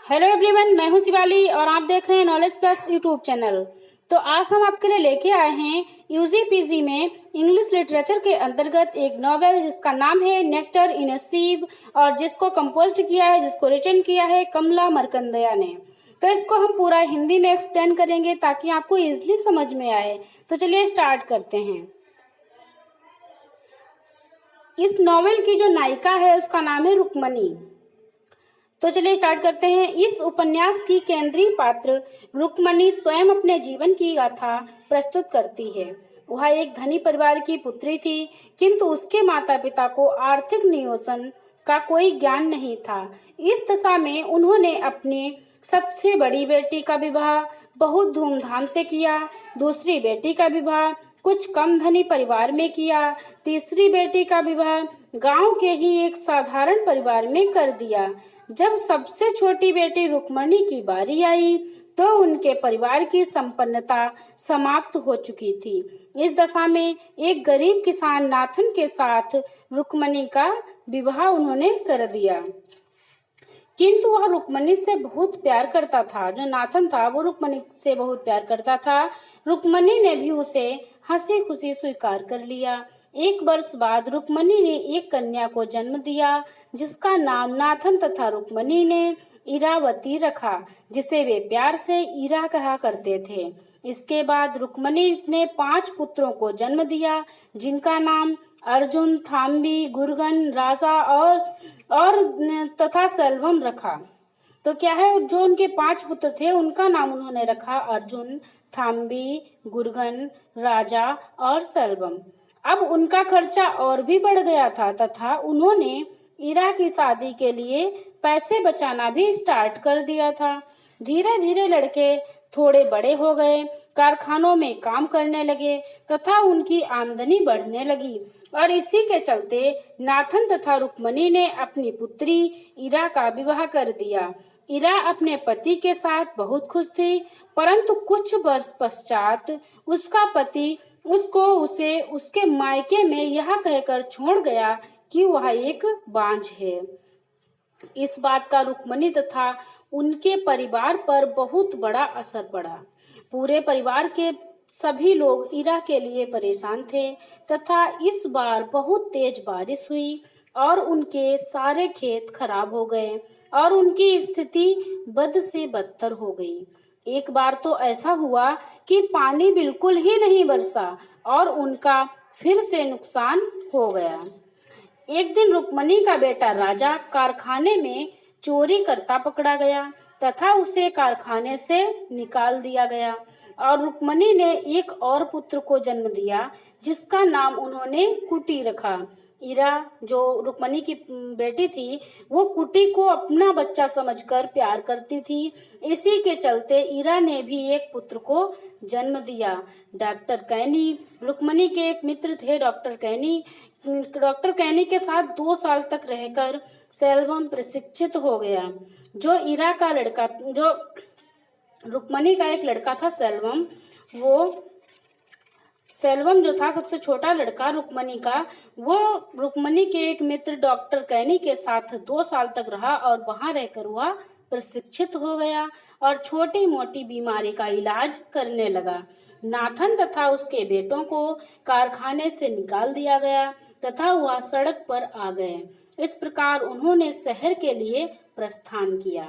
Hello everyone, मैं हूं शिवाली और आप देख रहे हैं नॉलेज प्लस यूट्यूब चैनल। तो आज हम आपके लिए लेके आए हैं यूजी पीजी में इंग्लिश लिटरेचर के अंतर्गत एक नॉवेल जिसका नाम है नेक्टर इन ए सीव और जिसको कंपोज्ड किया है, जिसको रिटन किया है कमला मरकंदया ने। तो इसको हम पूरा हिंदी में एक्सप्लेन करेंगे ताकि आपको इजिली समझ में आए। तो चलिए स्टार्ट करते हैं। इस नॉवेल की जो नायिका है उसका नाम है रुक्मणी। तो चलिए स्टार्ट करते हैं। इस उपन्यास की केंद्रीय पात्र रुक्मणी स्वयं अपने जीवन की गाथा प्रस्तुत करती है। वह एक धनी परिवार की पुत्री थी, किंतु उसके माता पिता को आर्थिक नियोजन का कोई ज्ञान नहीं था। इस दशा में उन्होंने अपनी सबसे बड़ी बेटी का विवाह बहुत धूमधाम से किया, दूसरी बेटी का विवाह कुछ कम धनी परिवार में किया, तीसरी बेटी का विवाह गांव के ही एक साधारण परिवार में कर दिया। जब सबसे छोटी बेटी रुक्मणी की बारी आई तो उनके परिवार की संपन्नता समाप्त हो चुकी थी। इस दशा में एक गरीब किसान नाथन के साथ रुक्मणी का विवाह उन्होंने कर दिया, किंतु वह रुक्मणी से बहुत प्यार करता था। जो नाथन था वो रुक्मणी से बहुत प्यार करता था। रुक्मणी ने भी उसे हंसी खुशी स्वीकार कर लिया। एक वर्ष बाद रुक्मणी ने एक कन्या को जन्म दिया जिसका नाम नाथन तथा रुक्मणी ने इरावती रखा, जिसे वे प्यार से इरा कहा करते थे। इसके बाद रुक्मणी ने 5 पुत्रों को जन्म दिया जिनका नाम अर्जुन, थाम्बी, गुरगन, राजा और तथा सेल्वम रखा। तो क्या है, जो उनके 5 पुत्र थे उनका नाम उन्होंने रखा अर्जुन, थाम्बी, गुरगन, राजा और सेल्वम। अब उनका खर्चा और भी बढ़ गया था तथा उन्होंने इरा की शादी के लिए पैसे बचाना भी स्टार्ट कर दिया था। धीरे धीरे लड़के थोड़े बड़े हो गए, कारखानों में काम करने लगे तथा उनकी आमदनी बढ़ने लगी और इसी के चलते नाथन तथा रुक्मणी ने अपनी पुत्री इरा का विवाह कर दिया। इरा अपने पति के साथ बहुत खुश थी, परंतु कुछ वर्ष पश्चात उसका पति उसे उसके मायके में यह कहकर छोड़ गया कि वह एक बांझ है। इस बात का रुक्मणी तथा उनके परिवार पर बहुत बड़ा असर पड़ा। पूरे परिवार के सभी लोग इरा के लिए परेशान थे तथा इस बार बहुत तेज बारिश हुई और उनके सारे खेत खराब हो गए और उनकी स्थिति बद से बदतर हो गई। एक बार तो ऐसा हुआ कि पानी बिल्कुल ही नहीं बरसा और उनका फिर से नुकसान हो गया। एक दिन रुक्मणी का बेटा राजा कारखाने में चोरी करता पकड़ा गया तथा उसे कारखाने से निकाल दिया गया और रुक्मणी ने एक और पुत्र को जन्म दिया जिसका नाम उन्होंने कुटी रखा। इरा, जो रुक्मणी की बेटी थी, वो कुटी को अपना बच्चा समझकर प्यार करती थी। इसी के चलते इरा ने भी एक पुत्र को जन्म दिया, डॉक्टर कैनी। रुक्मणी के एक मित्र थे डॉक्टर कैनी। डॉक्टर कैनी के साथ 2 साल तक रहकर सेल्वम प्रशिक्षित हो गया। जो रुक्मणी का एक लड़का था सेल्वम जो था सबसे छोटा लड़का रुक्मणी का, वो रुक्मणी के एक मित्र डॉक्टर कैनी के साथ 2 साल तक रहा और वहां रहकर वह प्रशिक्षित हो गया और छोटी मोटी बीमारी का इलाज करने लगा। नाथन तथा उसके बेटों को कारखाने से निकाल दिया गया तथा वह सड़क पर आ गए। इस प्रकार उन्होंने शहर के लिए प्रस्थान किया।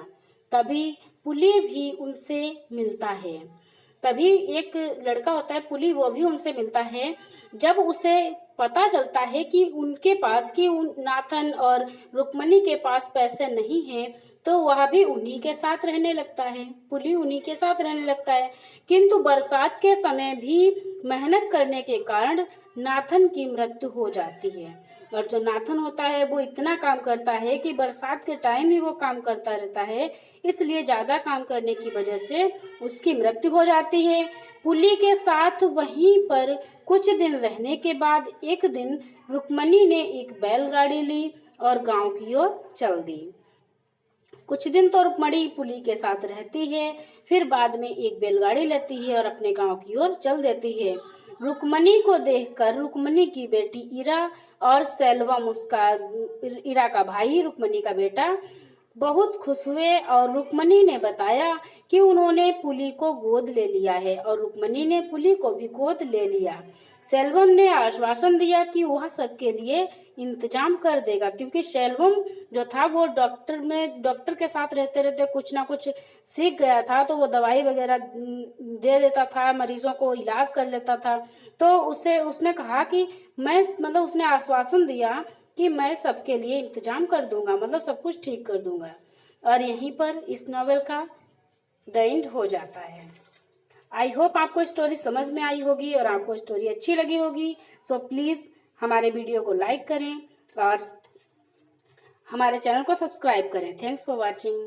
तभी पुली भी उनसे मिलता है। तभी एक लड़का होता है पुली, वो भी उनसे मिलता है। जब उसे पता चलता है कि उनके पास नाथन और रुक्मणी के पास पैसे नहीं हैं, तो वह भी उन्हीं के साथ रहने लगता है। पुली उन्हीं के साथ रहने लगता है, किंतु बरसात के समय भी मेहनत करने के कारण नाथन की मृत्यु हो जाती है। और जो नाथन होता है वो इतना काम करता है कि बरसात के टाइम ही वो काम करता रहता है, इसलिए ज्यादा काम करने की वजह से उसकी मृत्यु हो जाती है। पुली के साथ वहीं पर कुछ दिन रहने के बाद एक दिन रुक्मणी ने एक बैलगाड़ी ली और गांव की ओर चल दी। कुछ दिन तो रुक्मणी पुली के साथ रहती है, फिर बाद में एक बैलगाड़ी लेती है और अपने गांव की ओर चल देती है। रुक्मणी को देखकर रुक्मणी की बेटी इरा और सेल्वम, उसका इरा का भाई रुक्मणी का बेटा, बहुत खुश हुए और रुक्मणी ने बताया कि उन्होंने पुली को गोद ले लिया है और रुक्मणी ने पुली को भी गोद ले लिया। सेल्वम ने आश्वासन दिया कि वह सबके लिए इंतजाम कर देगा, क्योंकि सेल्वम जो था वो डॉक्टर के साथ रहते रहते कुछ ना कुछ सीख गया था, तो वो दवाई वगैरह दे देता था, मरीजों को इलाज कर लेता था। तो उसने कहा कि मैं मतलब उसने आश्वासन दिया कि मैं सबके लिए इंतजाम कर दूंगा, मतलब सब कुछ ठीक कर दूंगा। और यहीं पर इस नॉवेल का द एंड हो जाता है। आई होप आपको स्टोरी समझ में आई होगी और आपको स्टोरी अच्छी लगी होगी। सो प्लीज़ हमारे वीडियो को लाइक करें और हमारे चैनल को सब्सक्राइब करें। Thanks for watching.